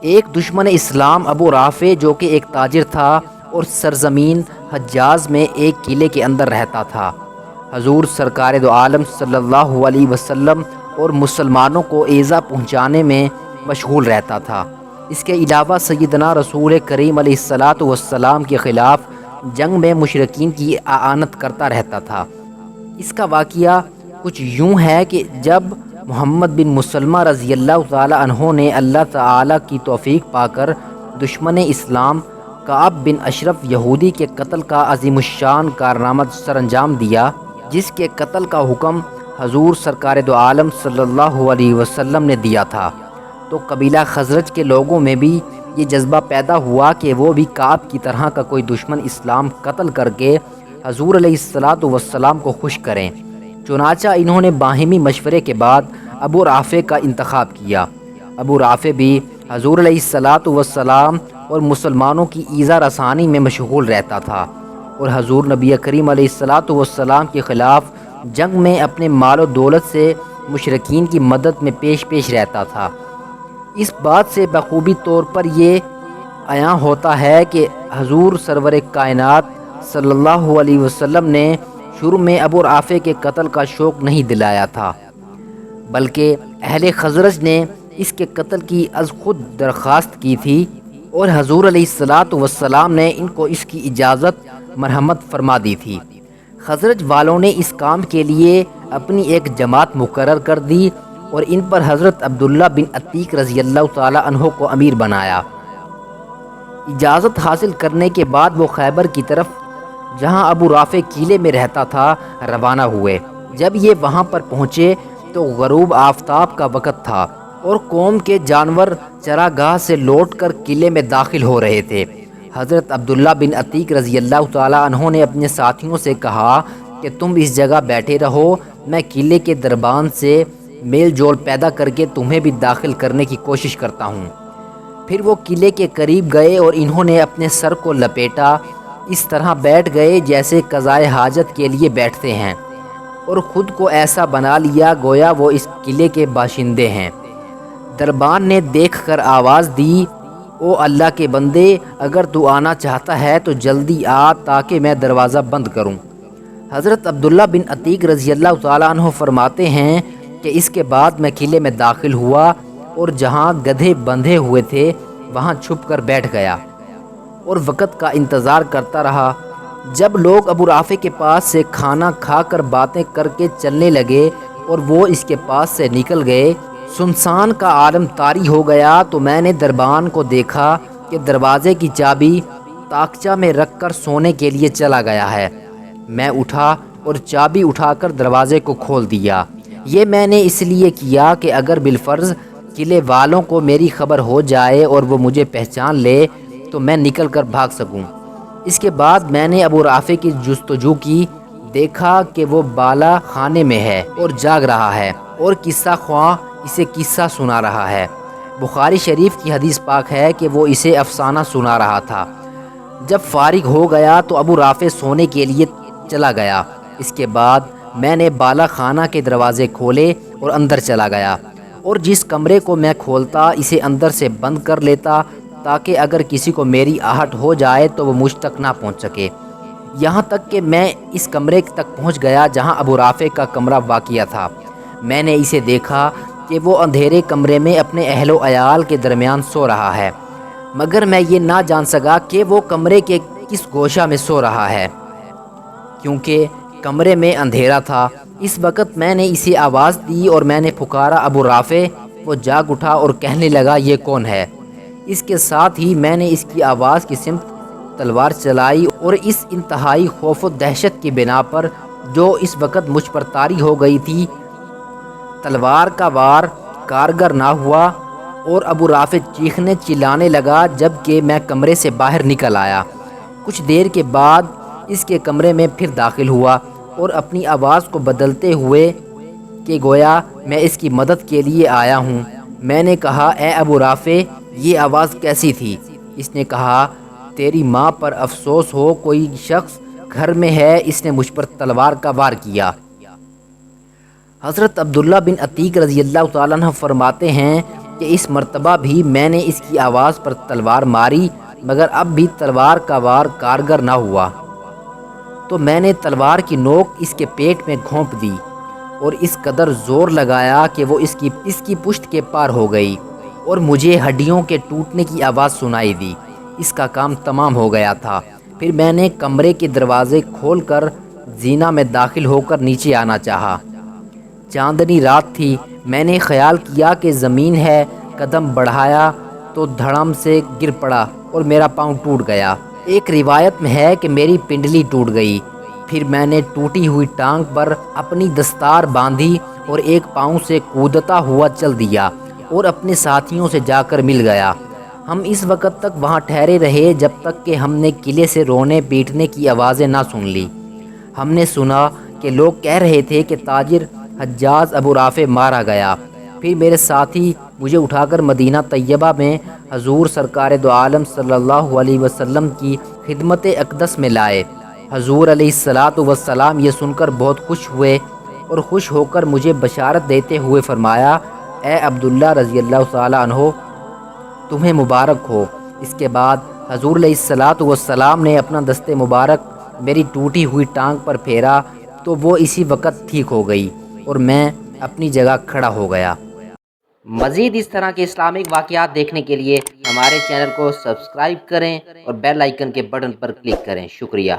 ایک دشمن اسلام ابو رافع جو کہ ایک تاجر تھا اور سرزمین حجاز میں ایک قلعے کے اندر رہتا تھا، حضور سرکار دو عالم صلی اللہ علیہ وسلم اور مسلمانوں کو ایذا پہنچانے میں مشغول رہتا تھا۔ اس کے علاوہ سیدنا رسول کریم علیہ الصلاۃ والسلام کے خلاف جنگ میں مشرکین کی اعانت کرتا رہتا تھا۔ اس کا واقعہ کچھ یوں ہے کہ جب محمد بن مسلمہ رضی اللہ تعالیٰ عنہ نے اللہ تعالیٰ کی توفیق پا کر دشمن اسلام کعب بن اشرف یہودی کے قتل کا عظیم الشان کارنامہ سر انجام دیا، جس کے قتل کا حکم حضور سرکار دو عالم صلی اللہ علیہ وسلم نے دیا تھا، تو قبیلہ خزرج کے لوگوں میں بھی یہ جذبہ پیدا ہوا کہ وہ بھی کعب کی طرح کا کوئی دشمن اسلام قتل کر کے حضور علیہ الصلاۃ والسلام کو خوش کریں۔ چنانچہ انہوں نے باہمی مشورے کے بعد ابو رافع کا انتخاب کیا۔ ابو رافع بھی حضور علیہ الصلاۃ والسلام اور مسلمانوں کی ایذا رسانی میں مشغول رہتا تھا، اور حضور نبی کریم علیہ الصلاۃ والسلام کے خلاف جنگ میں اپنے مال و دولت سے مشرکین کی مدد میں پیش رہتا تھا۔ اس بات سے بخوبی طور پر یہ عیاں ہوتا ہے کہ حضور سرور کائنات صلی اللہ علیہ وسلم نے شروع میں ابو رافع کے قتل کا شوق نہیں دلایا تھا، بلکہ اہل خزرج نے اس کے قتل کی از خود درخواست کی تھی، اور حضور علیہ الصلاۃ والسلام نے ان کو اس کی اجازت مرحمت فرما دی تھی۔ خزرج والوں نے اس کام کے لیے اپنی ایک جماعت مقرر کر دی اور ان پر حضرت عبداللہ بن عتیق رضی اللہ تعالیٰ عنہ کو امیر بنایا۔ اجازت حاصل کرنے کے بعد وہ خیبر کی طرف، جہاں ابو رافع قلعے میں رہتا تھا، روانہ ہوئے۔ جب یہ وہاں پر پہنچے تو غروب آفتاب کا وقت تھا اور قوم کے جانور چراگاہ سے لوٹ کر قلعے میں داخل ہو رہے تھے۔ حضرت عبداللہ بن عتیق رضی اللہ تعالیٰ عنہ نے اپنے ساتھیوں سے کہا کہ تم اس جگہ بیٹھے رہو، میں قلعے کے دربان سے میل جول پیدا کر کے تمہیں بھی داخل کرنے کی کوشش کرتا ہوں۔ پھر وہ قلعے کے قریب گئے اور انہوں نے اپنے سر کو لپیٹا، اس طرح بیٹھ گئے جیسے قضائے حاجت کے لیے بیٹھتے ہیں، اور خود کو ایسا بنا لیا گویا وہ اس قلعے کے باشندے ہیں۔ دربان نے دیکھ کر آواز دی، او اللہ کے بندے، اگر تو آنا چاہتا ہے تو جلدی آ تاکہ میں دروازہ بند کروں۔ حضرت عبداللہ بن عتیق رضی اللہ تعالیٰ عنہ فرماتے ہیں کہ اس کے بعد میں قلعے میں داخل ہوا اور جہاں گدھے بندھے ہوئے تھے وہاں چھپ کر بیٹھ گیا اور وقت کا انتظار کرتا رہا۔ جب لوگ ابو رافع کے پاس سے کھانا کھا کر باتیں کر کے چلنے لگے اور وہ اس کے پاس سے نکل گئے، سنسان کا عالم طاری ہو گیا، تو میں نے دربان کو دیکھا کہ دروازے کی چابی طاقچہ میں رکھ کر سونے کے لیے چلا گیا ہے۔ میں اٹھا اور چابی اٹھا کر دروازے کو کھول دیا۔ یہ میں نے اس لیے کیا کہ اگر بالفرض قلعے والوں کو میری خبر ہو جائے اور وہ مجھے پہچان لے تو میں نکل کر بھاگ سکوں۔ اس کے بعد میں نے ابو رافع کی جستجو کی، دیکھا کہ وہ بالا خانے میں ہے اور جاگ رہا ہے اور قصہ خواں اسے قصہ سنا رہا ہے۔ بخاری شریف کی حدیث پاک ہے کہ وہ اسے افسانہ سنا رہا تھا۔ جب فارغ ہو گیا تو ابو رافع سونے کے لیے چلا گیا۔ اس کے بعد میں نے بالا خانہ کے دروازے کھولے اور اندر چلا گیا، اور جس کمرے کو میں کھولتا اسے اندر سے بند کر لیتا تاکہ اگر کسی کو میری آہٹ ہو جائے تو وہ مجھ تک نہ پہنچ سکے، یہاں تک کہ میں اس کمرے تک پہنچ گیا جہاں ابو رافع کا کمرہ واقع تھا۔ میں نے اسے دیکھا کہ وہ اندھیرے کمرے میں اپنے اہل و عیال کے درمیان سو رہا ہے، مگر میں یہ نہ جان سکا کہ وہ کمرے کے کس گوشہ میں سو رہا ہے، کیونکہ کمرے میں اندھیرا تھا۔ اس وقت میں نے اسے آواز دی اور میں نے پکارا، ابو رافع! وہ جاگ اٹھا اور کہنے لگا، یہ کون ہے؟ اس کے ساتھ ہی میں نے اس کی آواز کی سمت تلوار چلائی، اور اس انتہائی خوف و دہشت کی بنا پر جو اس وقت مجھ پر طاری ہو گئی تھی، تلوار کا وار کارگر نہ ہوا اور ابو رافع چیخنے چلانے لگا، جبکہ میں کمرے سے باہر نکل آیا۔ کچھ دیر کے بعد اس کے کمرے میں پھر داخل ہوا اور اپنی آواز کو بدلتے ہوئے کہ گویا میں اس کی مدد کے لیے آیا ہوں، میں نے کہا، اے ابو رافع، یہ آواز کیسی تھی؟ اس نے کہا، تیری ماں پر افسوس ہو، کوئی شخص گھر میں ہے، اس نے مجھ پر تلوار کا وار کیا۔ حضرت عبداللہ بن عتیق رضی اللہ تعالیٰ عنہ فرماتے ہیں کہ اس مرتبہ بھی میں نے اس کی آواز پر تلوار ماری، مگر اب بھی تلوار کا وار کارگر نہ ہوا۔ تو میں نے تلوار کی نوک اس کے پیٹ میں گھونپ دی اور اس قدر زور لگایا کہ وہ اس کی پشت کے پار ہو گئی اور مجھے ہڈیوں کے ٹوٹنے کی آواز سنائی دی۔ اس کا کام تمام ہو گیا تھا۔ پھر میں نے کمرے کے دروازے کھول کر زینہ میں داخل ہو کر نیچے آنا چاہا۔ چاندنی رات تھی۔ میں نے خیال کیا کہ زمین ہے، قدم بڑھایا تو دھڑام سے گر پڑا اور میرا پاؤں ٹوٹ گیا۔ ایک روایت میں ہے کہ میری پنڈلی ٹوٹ گئی۔ پھر میں نے ٹوٹی ہوئی ٹانگ پر اپنی دستار باندھی اور ایک پاؤں سے کودتا ہوا چل دیا اور اپنے ساتھیوں سے جا کر مل گیا۔ ہم اس وقت تک وہاں ٹھہرے رہے جب تک کہ ہم نے قلعے سے رونے پیٹنے کی آوازیں نہ سن لی۔ ہم نے سنا کہ لوگ کہہ رہے تھے کہ تاجر حجاز ابو رافع مارا گیا۔ پھر میرے ساتھی مجھے اٹھا کر مدینہ طیبہ میں حضور سرکار دو عالم صلی اللہ علیہ وسلم کی خدمت اقدس میں لائے۔ حضور علیہ الصلاۃ والسلام یہ سن کر بہت خوش ہوئے اور خوش ہو کر مجھے بشارت دیتے ہوئے فرمایا، اے عبداللہ رضی اللہ تعالیٰ عنہ، تمہیں مبارک ہو۔ اس کے بعد حضور علیہ الصلاۃ والسلام نے اپنا دست مبارک میری ٹوٹی ہوئی ٹانگ پر پھیرا تو وہ اسی وقت ٹھیک ہو گئی اور میں اپنی جگہ کھڑا ہو گیا۔ مزید اس طرح کے اسلامک واقعات دیکھنے کے لیے ہمارے چینل کو سبسکرائب کریں اور بیل آئیکن کے بٹن پر کلک کریں۔ شکریہ۔